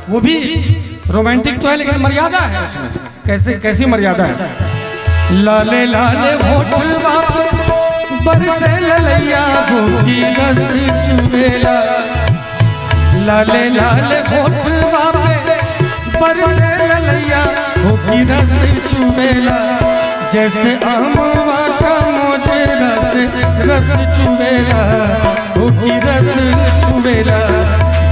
वो भी रोमांटिक तो है लेकिन मर्यादा है उसमें। कैसे कैसी मर्यादा है? लाले लाले होठ बापे बरसे ललैया गोकी रस चुवेला। लाले लाले होठ बापे बरसे ललैया गोकी रस चुवेला। जैसे अमवा का मुझे रस चुवेला गोकी रस चुवेला।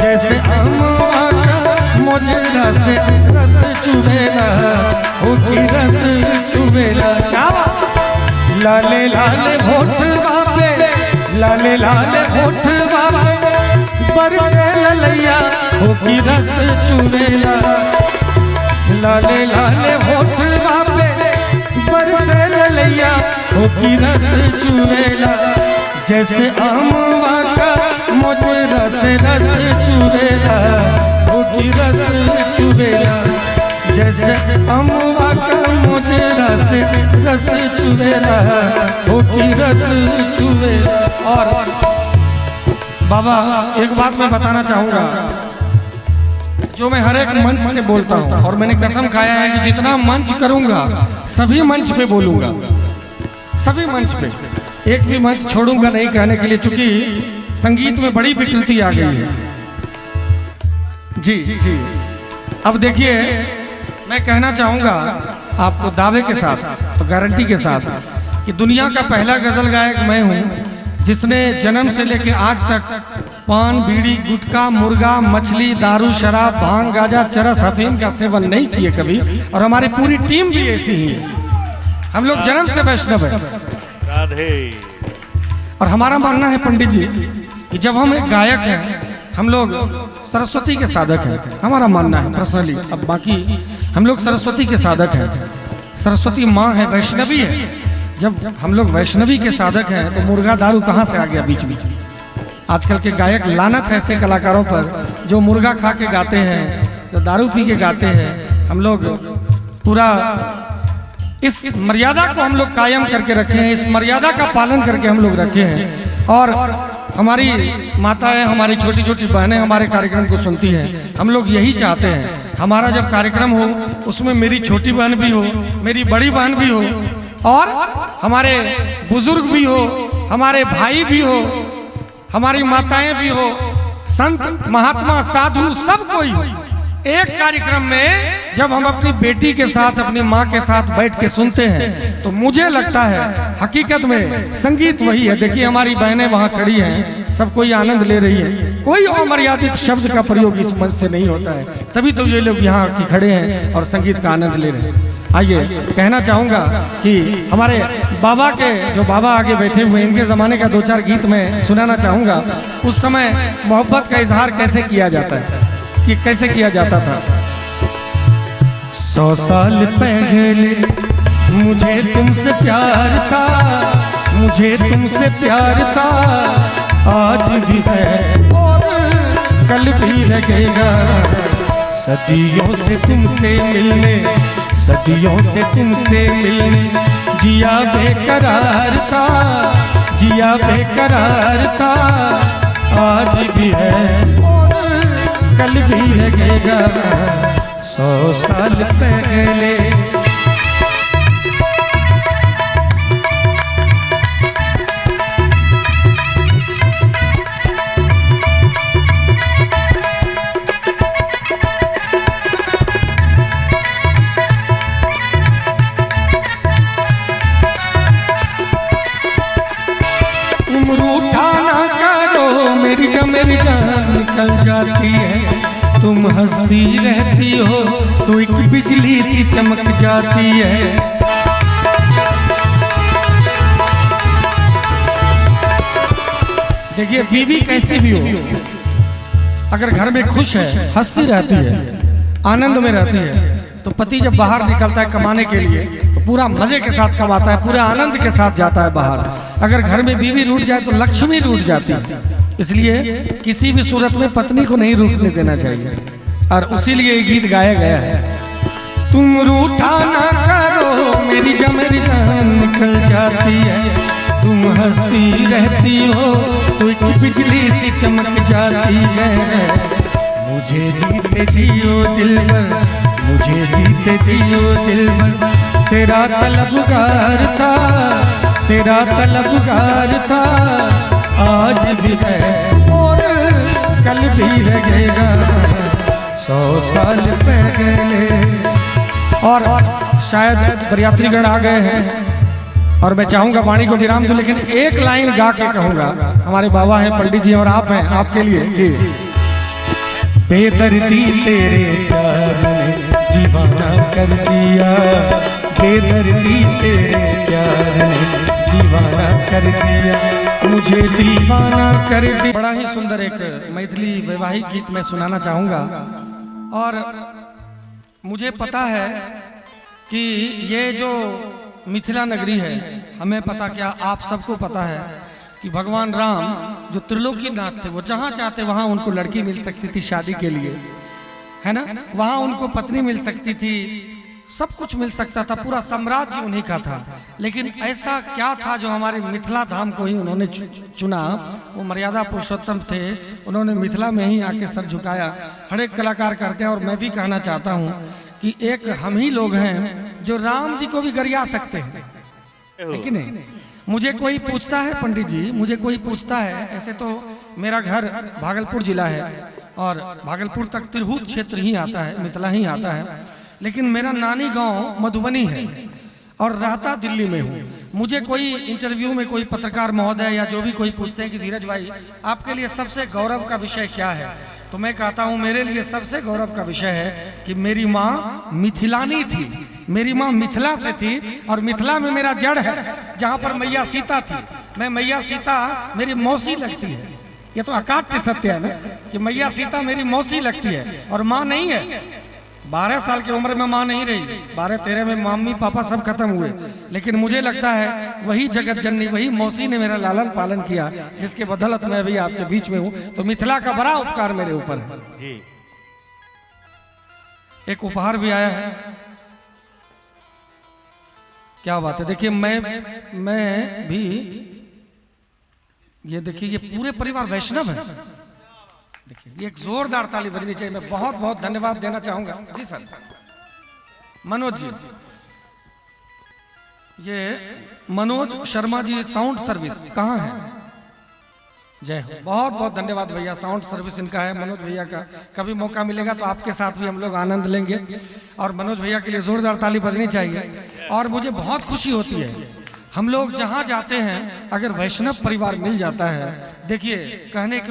जैसे अमवा का मुझे रस चुवेला गोकी रस चुवेला। क्या लाले लाले होठ बापे लाले लाले होठ बापे बरसे ललैया गोकी रस चुवेला। लाले लाले होठ बापे बरसे ललैया गोकी रस चुवेला। जैसे अमवा का मुझे रस चुवेला गोकी रस चुवेला। जैसे अमवा का मुझे रस चुवेला गोकी रस चुवेला। और बाबा एक बात मैं बताना चाहूँगा जो मैं हर एक मंच से बोलता हूँ, और मैंने कसम खाया है कि जितना मंच करूँगा सभी मंच पे बोलूँगा, सभी मंच पे, एक भी मंच छोड़ूंगा नहीं कहने के लिए, क्योंकि संगीत में बड़ी विकृति आ गई है। जी जी अब देखिए मैं कहना चाहूँगा आपको दावे के साथ, तो गारंटी के साथ, कि दुनिया का पहला गजल गायक मैं हूँ जिसने जन्म से लेकर आज तक पान बीड़ी गुटखा मुर्गा मछली दारू शराब भांग गांजा चरस अफीम का सेवन नहीं किए कभी। और हमारी पूरी टीम भी ऐसी ही है। हम लोग जन्म से वैष्णव है। और हमारा मानना है पंडित जी कि जब हम एक गायक हैं हम लोग सरस्वती के साधक हैं। हमारा मानना है पर्सनली, अब बाकी हम लोग सरस्वती के साधक हैं। सरस्वती माँ है, वैष्णवी है। जब हम लोग वैष्णवी के साधक हैं तो मुर्गा दारू कहाँ से आ गया बीच बीच? आजकल के गायक लानत है ऐसे कलाकारों पर जो मुर्गा खा के गाते हैं, जो दारू पी के गाते हैं। हम लोग पूरा इस मर्यादा को हम लोग कायम करके रखे हैं, इस मर्यादा का पालन करके हम लोग रखे हैं। और हमारी माताएं, हमारी छोटी छोटी बहनें हमारे कार्यक्रम को सुनती हैं। हम लोग यही चाहते हैं हमारा जब कार्यक्रम हो उसमें मेरी छोटी बहन भी हो, मेरी बड़ी बहन भी हो, और हमारे बुजुर्ग भी हो, हमारे भाई भी हो, हमारी माताएं भी हो, संत महात्मा साधु सब कोई हो। एक कार्यक्रम में जब हम अपनी बेटी के साथ, अपनी माँ के साथ बैठ के सुनते हैं तो मुझे लगता है हकीकत में संगीत वही है। देखिए हमारी बहनें वहाँ खड़ी हैं, सब कोई आनंद ले रही है। कोई अमर्यादित शब्द का प्रयोग इस मंच से नहीं होता है, तभी तो ये लोग यहाँ की खड़े हैं और संगीत का आनंद ले रहे हैं। आइए कहना चाहूँगा कि हमारे बाबा के, जो बाबा आगे बैठे हुए, इनके ज़माने का दो चार गीत मैं सुनाना चाहूँगा। उस समय मोहब्बत का इजहार कैसे किया जाता है, कि कैसे किया जाता था। 100 साल पहले मुझे तुमसे प्यार था, मुझे तुमसे प्यार था, आज भी है और कल भी लगेगा। सदियों से तुमसे मिलने, सदियों से तुमसे मिलने, जिया बेकरार था, जिया बेकरार था, आज भी है कल भी लगेगा। 100 साल पहले मेरी जान निकल जाती है, तुम हंसती रहती हो तो एक बिजली सी चमक जाती है। देखिए बीवी कैसी भी हो, अगर घर में खुश है, हंसती रहती है, आनंद में रहती है, तो पति जब बाहर निकलता है कमाने के लिए तो पूरा मजे के साथ कमाता है, पूरे आनंद के साथ जाता है बाहर। अगर घर में बीवी रूठ जाए तो लक्ष्मी रूठ जाती है। इसलिए किसी भी सूरत में पत्नी को नहीं रूठने देना चाहिए, और उसी लिए ये गीत गाया गया है। तुम रूठा ना करो मेरी जान निकल जाती है, तुम हंसती रहती हो तो एक बिजली सी चमक जाती है। मुझे जीते जियो दिलबर, मुझे जीते जियो दिलबर। तेरा तलबगार था, तेरा तलबगार था, आज भी है और कल भी रहेगा, 100 साल पहले। और शायद बरियात्रीगण आ गए हैं और मैं चाहूंगा वाणी को विराम दूं, लेकिन एक लाइन गा के कहूंगा। हमारे बाबा हैं पंडित जी और आप हैं, आपके लिए जी। बेदर्दी तेरे प्यार ने दीवाना कर दिया, बेदर्दी तेरे प्यार ने दीवाना कर दिया, मुझे दीवाना कर दिया। बड़ा ही सुंदर एक मैथिली वैवाहिक गीत मैं सुनाना चाहूंगा। और मुझे पता है कि ये जो मिथिला नगरी है, हमें पता क्या आप सबको पता है कि भगवान राम जो त्रिलोकीनाथ थे, वो जहाँ चाहते वहाँ उनको लड़की मिल सकती थी शादी के लिए, है ना। वहाँ उनको पत्नी मिल सकती थी, सब कुछ मिल सकता था, पूरा साम्राज्य उन्हीं का था। लेकिन ऐसा क्या था जो हमारे मिथिला धाम को ही उन्होंने चुना। वो मर्यादा पुरुषोत्तम थे, उन्होंने मिथिला में ही आके सर झुकाया। हर एक कलाकार करते हैं और मैं भी कहना चाहता हूँ कि एक हम ही लोग हैं जो राम जी को भी गरिया सकते हैं, है कि नहीं। मुझे कोई पूछता है पंडित जी, मुझे कोई पूछता है, ऐसे तो मेरा घर भागलपुर जिला है और भागलपुर तक तिरहुत क्षेत्र ही आता है, मिथिला ही आता है, लेकिन मेरा नानी गांव मधुबनी है और रहता दिल्ली में हूँ। मुझे कोई इंटरव्यू में कोई पत्रकार महोदय या जो भी कोई पूछते हैं कि धीरज भाई आपके लिए सबसे गौरव का विषय क्या है, तो मैं कहता हूँ मेरे लिए सबसे गौरव का विषय है कि मेरी माँ मिथिलानी थी, मेरी माँ मिथिला से थी और मिथिला में मेरा जड़ है, जहाँ पर मैया सीता थी। मैं मैया सीता मेरी मौसी लगती है, ये तो अकाट्य सत्य है ना कि मैया सीता मेरी मौसी लगती है और माँ नहीं है। 12 साल की उम्र में माँ नहीं रही, 12-13 में मम्मी पापा सब खत्म हुए, लेकिन मुझे लगता है वही जगत जननी, वही मौसी ने मेरा लालन पालन किया, जिसके बदौलत मैं भी आपके बीच में हूँ। तो मिथिला का बड़ा उपकार मेरे ऊपर है जी। एक उपहार भी आया है, क्या बात है। देखिए मैं भी, ये देखिए ये पूरे परिवार वैष्णव है। देखिए ये एक जोरदार ताली बजनी चाहिए। मैं बहुत बहुत धन्यवाद देना चाहूंगा जी सर, मनोज जी, ये मनोज शर्मा जी साउंड सर्विस कहाँ है, जय हो, बहुत बहुत धन्यवाद भैया। साउंड सर्विस इनका है, मनोज भैया का। कभी मौका मिलेगा तो आपके साथ भी हम लोग आनंद लेंगे और मनोज भैया के लिए जोरदार ताली बजनी चाहिए। और मुझे बहुत खुशी होती है, हम लोग जहाँ जाते हैं अगर वैष्णव परिवार मिल जाता है, देखिए कहने के